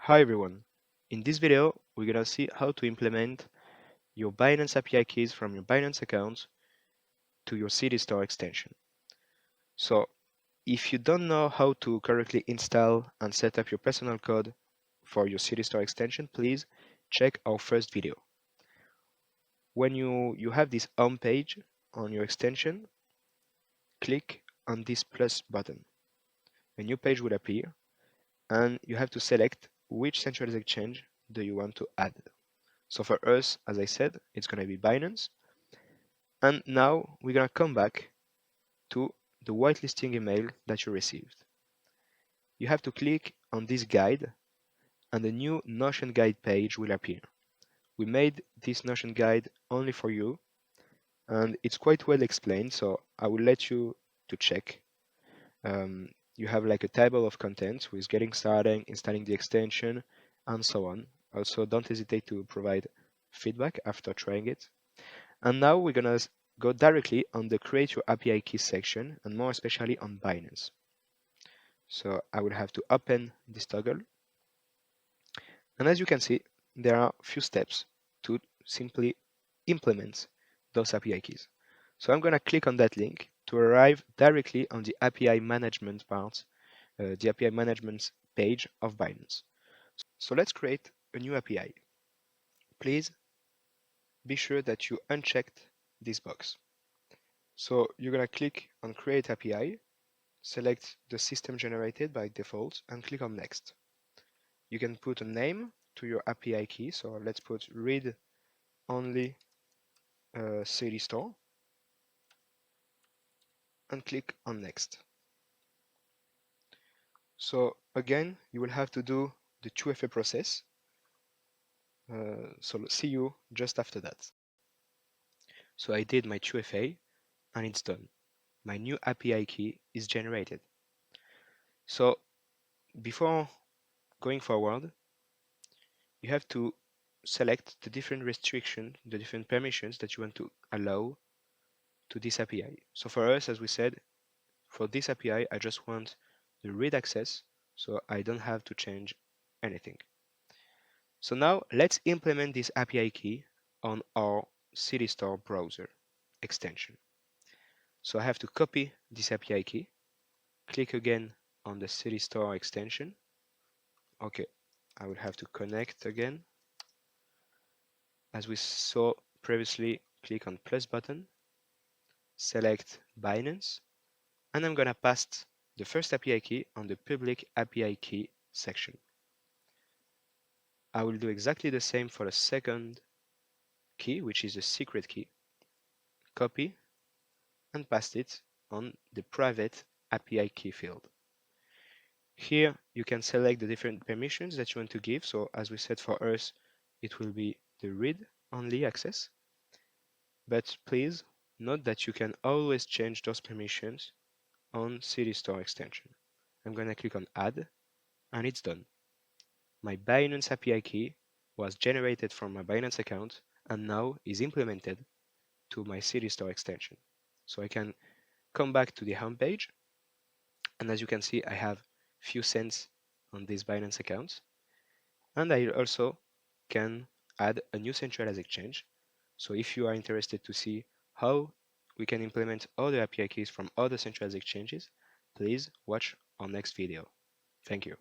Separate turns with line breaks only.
Hi everyone. In this video, we're gonna see how to implement your Binance API keys from your Binance account to your Cede Store extension. So, if you don't know how to correctly install and set up your personal code for your Cede Store extension, please check our first video. When you have this home page on your extension, click on this plus button. A new page will appear, and you have to select which centralized exchange do you want to add. So for us, as I said, it's going to be Binance. And now we're going to come back to the whitelisting email that you received. You have to click on this guide and a new Notion guide page will appear. We made this Notion guide only for you and it's quite well explained, so I will let you to check. You have like a table of contents with getting started, installing the extension, and so on. Also, don't hesitate to provide feedback after trying it. And now we're gonna go directly on the Create Your API Key section, and more especially on Binance. So I will have to open this toggle. And as you can see, there are a few steps to simply implement those API keys. So I'm gonna click on that link to arrive directly on the API management part, the API management page of Binance. So let's create a new API. Please be sure that you unchecked this box. So you're gonna click on Create API, select the system generated by default and click on Next. You can put a name to your API key, so let's put read only Cede Store and click on Next. So again, you will have to do the 2FA process. So see you just after that. So I did my 2FA and it's done. My new API key is generated. So before going forward, you have to select the different restrictions, the different permissions that you want to allow to this API. So for us, as we said, for this API, I just want the read access, so I don't have to change anything. So now let's implement this API key on our Cede Store browser extension. So I have to copy this API key, click again on the Cede Store extension. Okay, I will have to connect again. As we saw previously, click on plus button, select Binance, and I'm gonna paste the first API key on the public API key section. I will do exactly the same for the second key, which is a secret key. Copy and paste it on the private API key field. Here you can select the different permissions that you want to give. So as we said, for us, it will be the read only access. But please note that you can always change those permissions on Cede Store extension. I'm going to click on add and it's done. My Binance API key was generated from my Binance account and now is implemented to my Cede Store extension. So I can come back to the home page, and as you can see, I have few cents on this Binance account, and I also can add a new centralized exchange. So if you are interested to see how we can implement other API keys from other centralized exchanges, please watch our next video. Thank you.